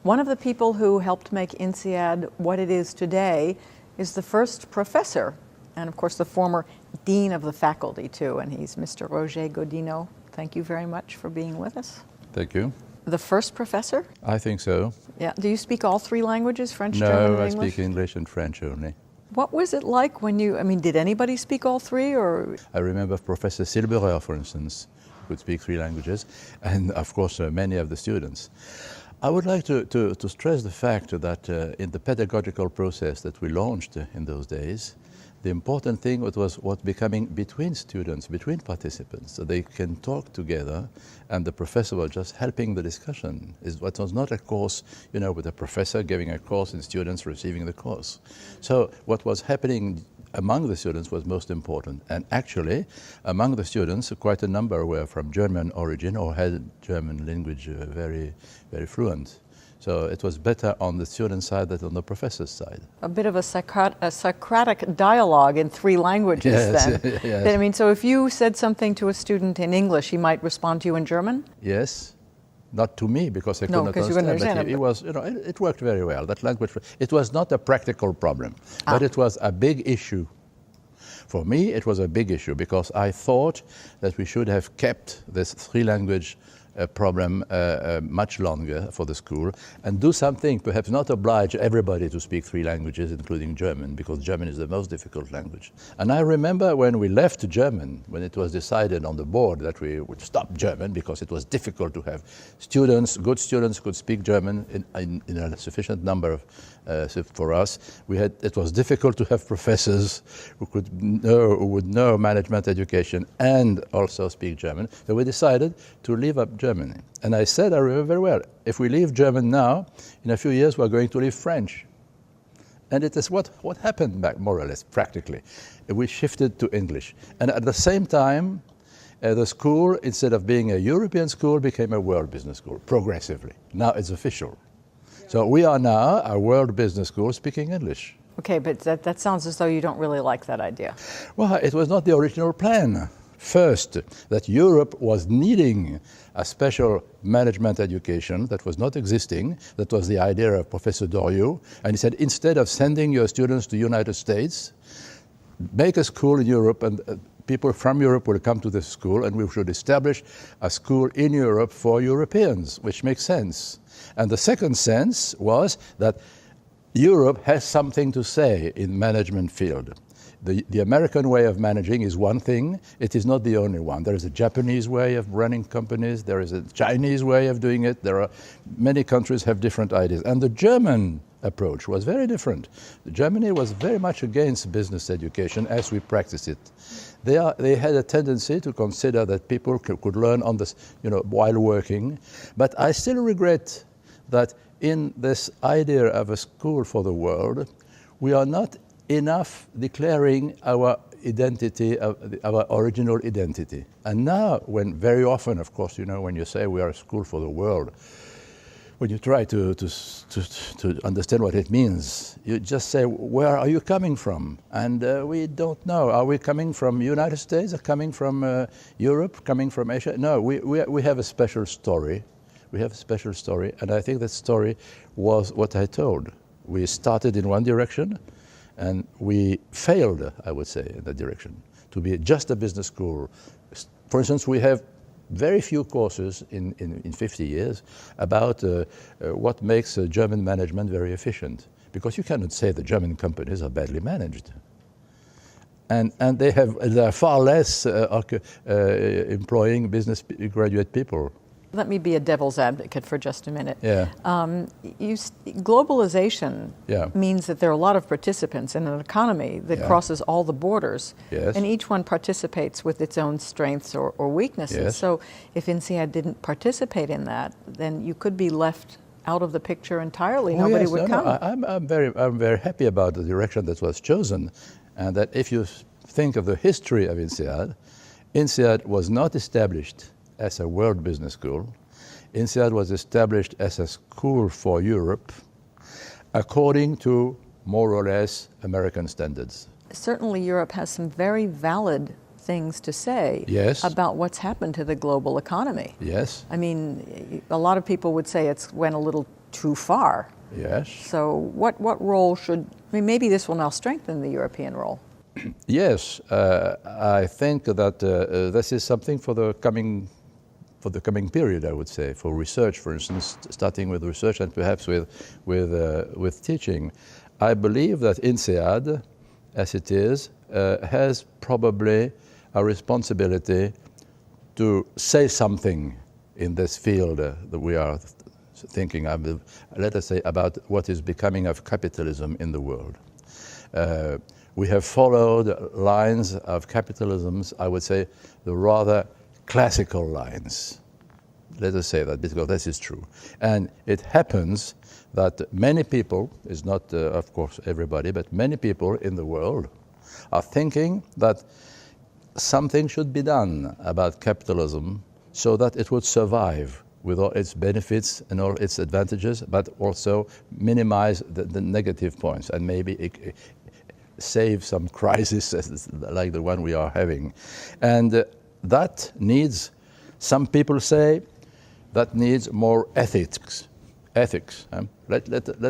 One of the people who helped make INSEAD what it is today is the first professor, and of course the former dean of the faculty too, and he's Mr. Roger Godino. Thank you very much for being with us. Thank you. The first professor? I think so. Yeah. Do you speak all three languages, French, German, and English? No, I speak English and French only. What was it like when you, did anybody speak all three, or? I remember Professor Silberer, for instance, who could speak three languages, and of course many of the students. I would like to stress the fact that in the pedagogical process that we launched in those days, the important thing was what becoming between students, between participants, so they can talk together, and the professor was just helping the discussion. It was not a course, with a professor giving a course and students receiving the course. So what was happening among the students was most important. And actually, among the students, quite a number were from German origin or had German language very, very fluent. So it was better on the student side than on the professor's side. A bit of a Socratic dialogue in three languages, yes, then. Yes. So if you said something to a student in English, he might respond to you in German? Yes. Not to me, because I could not understand. But it worked very well. That language, it was not a practical problem, but it was a big issue. For me, it was a big issue because I thought that we should have kept this three-language problem much longer for the school and do something, perhaps not oblige everybody to speak three languages, including German, because German is the most difficult language. And I remember when we left German, when it was decided on the board that we would stop German because it was difficult to have students, good students could speak German in a sufficient number of, for us. It was difficult to have professors who would know management education and also speak German. So we decided to leave up Germany. And I said, I remember very well, if we leave German now, in a few years we're going to leave French. And it is what happened back, more or less, practically. We shifted to English. And at the same time, the school, instead of being a European school, became a world business school, progressively. Now it's official. So we are now a world business school speaking English. Okay, but that sounds as though you don't really like that idea. Well, it was not the original plan. First, that Europe was needing a special management education that was not existing. That was the idea of Professor Doriot. And he said, instead of sending your students to the United States, make a school in Europe and people from Europe will come to this school and we should establish a school in Europe for Europeans, which makes sense. And the second sense was that Europe has something to say in management field. The American way of managing is one thing. It is not the only one. There is a Japanese way of running companies. There is a Chinese way of doing it. Many countries have different ideas. And the German approach was very different. Germany was very much against business education as we practice it. They had a tendency to consider that people could learn on this, while working. But I still regret that in this idea of a school for the world, we are not enough declaring our identity, our original identity. And now, when very often, of course, when you say we are a school for the world, when you try to understand what it means, you just say, where are you coming from? And we don't know. Are we coming from United States, or coming from Europe, coming from Asia? No, we have a special story. We have a special story, and I think that story was what I told. We started in one direction, and we failed, I would say, in that direction, to be just a business school. For instance, we have very few courses in 50 years about what makes German management very efficient, because you cannot say the German companies are badly managed. And they are far less employing business graduate people. Let me be a devil's advocate for just a minute. Yeah. Globalization means that there are a lot of participants in an economy that crosses all the borders. Yes. And each one participates with its own strengths or weaknesses. Yes. So if INSEAD didn't participate in that, then you could be left out of the picture entirely. Nobody would come. I'm very happy about the direction that was chosen. And that if you think of the history of INSEAD, INSEAD was not established as a world business school. INSEAD was established as a school for Europe according to more or less American standards. Certainly Europe has some very valid things to say about what's happened to the global economy. Yes. I mean, a lot of people would say it's went a little too far. Yes. So what role should, I mean, maybe this will now strengthen the European role. Yes, I think that this is something for the coming period, I would say, for research, for instance, starting with research and perhaps with teaching. I believe that INSEAD, as it is, has probably a responsibility to say something in this field that we are thinking of, let us say, about what is becoming of capitalism in the world. We have followed lines of capitalisms, I would say, the rather classical lines. Let us say that, because this is true. And it happens that many people, it's not, of course, everybody, but many people in the world are thinking that something should be done about capitalism so that it would survive with all its benefits and all its advantages, but also minimize the negative points and maybe save some crises like the one we are having. And that needs, some people say, that needs more ethics. Let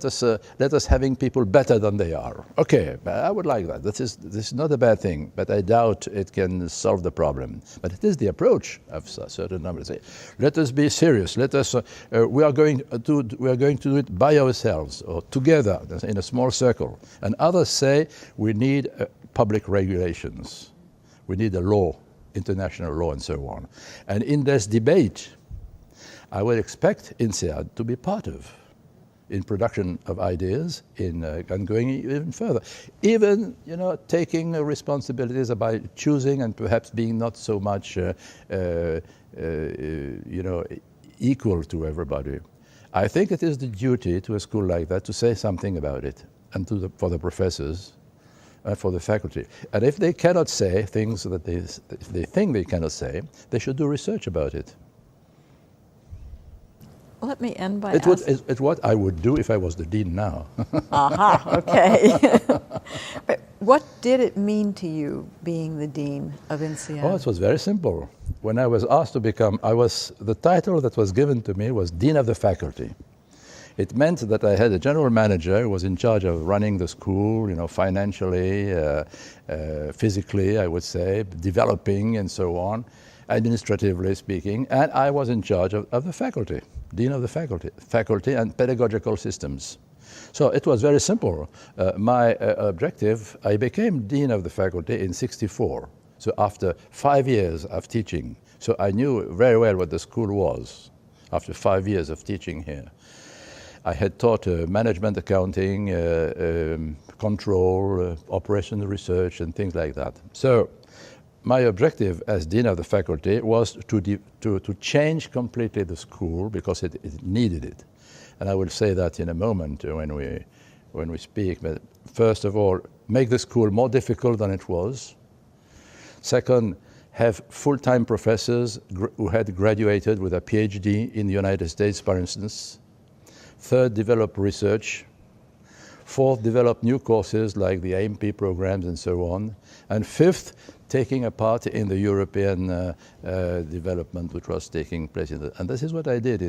us having people better than they are. Okay, I would like that. This is not a bad thing, but I doubt it can solve the problem. But it is the approach of certain numbers. Let us be serious. Let us. We are going to do it by ourselves or together in a small circle. And others say we need public regulations. We need a law, international law, and so on. And in this debate, I would expect INSEAD to be part of, in production of ideas, and going even further. Even, taking responsibilities by choosing and perhaps being not so much, equal to everybody. I think it is the duty to a school like that to say something about it, and for the professors, for the faculty. And if they cannot say things that they think they cannot say, they should do research about it. Let me end by asking... It's what I would do if I was the dean now. Aha, okay. But what did it mean to you being the dean of INSEAD? Oh, it was very simple. When I was asked to become, the title that was given to me was Dean of the Faculty. It meant that I had a general manager who was in charge of running the school, financially, physically, I would say, developing and so on, administratively speaking, and I was in charge of the faculty. Dean of the faculty and pedagogical systems. So it was very simple. My objective, I became Dean of the faculty in '64, so after 5 years of teaching. So I knew very well what the school was after 5 years of teaching here. I had taught management accounting, control, operations research, and things like that. So my objective as Dean of the faculty was to change completely the school because it needed it. And I will say that in a moment when we speak. But first of all, make the school more difficult than it was. Second, have full-time professors who had graduated with a PhD in the United States, for instance. Third, develop research. Fourth, develop new courses like the AMP programs and so on. And fifth, taking a part in the European development which was taking place and this is what I did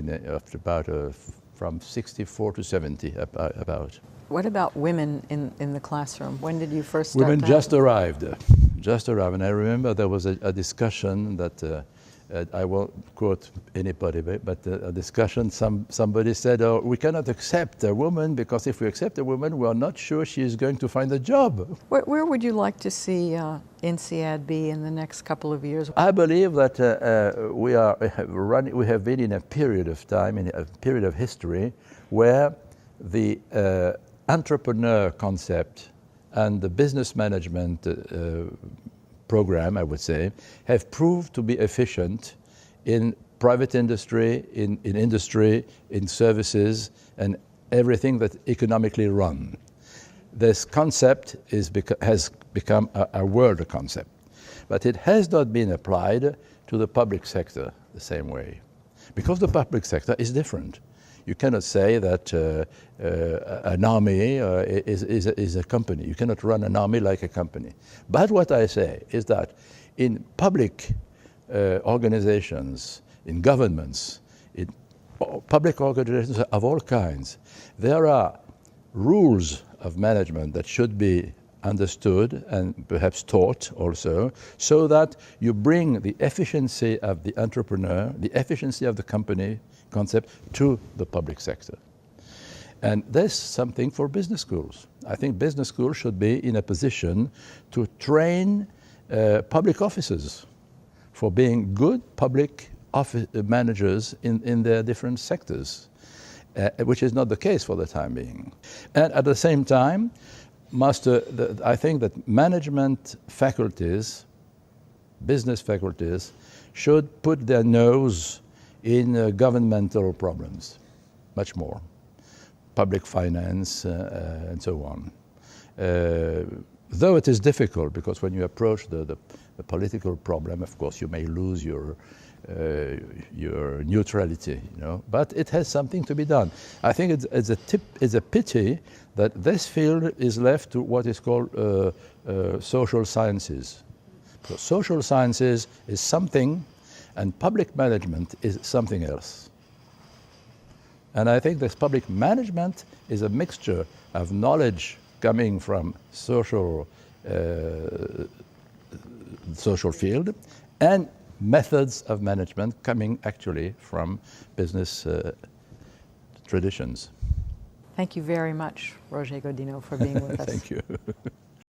from 64 to 70 about. What about women in the classroom? When did you first start? Women just arrived, and I remember there was a discussion that I won't quote anybody, but a discussion, somebody said, oh, we cannot accept a woman because if we accept a woman, we are not sure she is going to find a job. Where would you like to see INSEAD be in the next couple of years? I believe that we have been in a period of time, in a period of history, where the entrepreneur concept and the business management program, I would say, have proved to be efficient in private industry, in industry, in services, and everything that economically run. This concept has become a world concept, but it has not been applied to the public sector the same way, because the public sector is different. You cannot say that an army is a company. You cannot run an army like a company. But what I say is that in public organizations, in governments, in public organizations of all kinds. There are rules of management that should be understood and perhaps taught also, so that you bring the efficiency of the entrepreneur, the efficiency of the company concept to the public sector. And there's something for business schools. I think business schools should be in a position to train public officers for being good public managers in their different sectors, which is not the case for the time being. And at the same time, I think that management faculties, business faculties, should put their nose in governmental problems, much more. Public finance and so on. Though it is difficult, because when you approach the political problem, of course, you may lose your neutrality, you know. But it has something to be done. I think it's a pity that this field is left to what is called social sciences. Because social sciences is something, and public management is something else. And I think this public management is a mixture of knowledge coming from social field and methods of management coming actually from business traditions. Thank you very much, Roger Godino, for being with us. Thank you.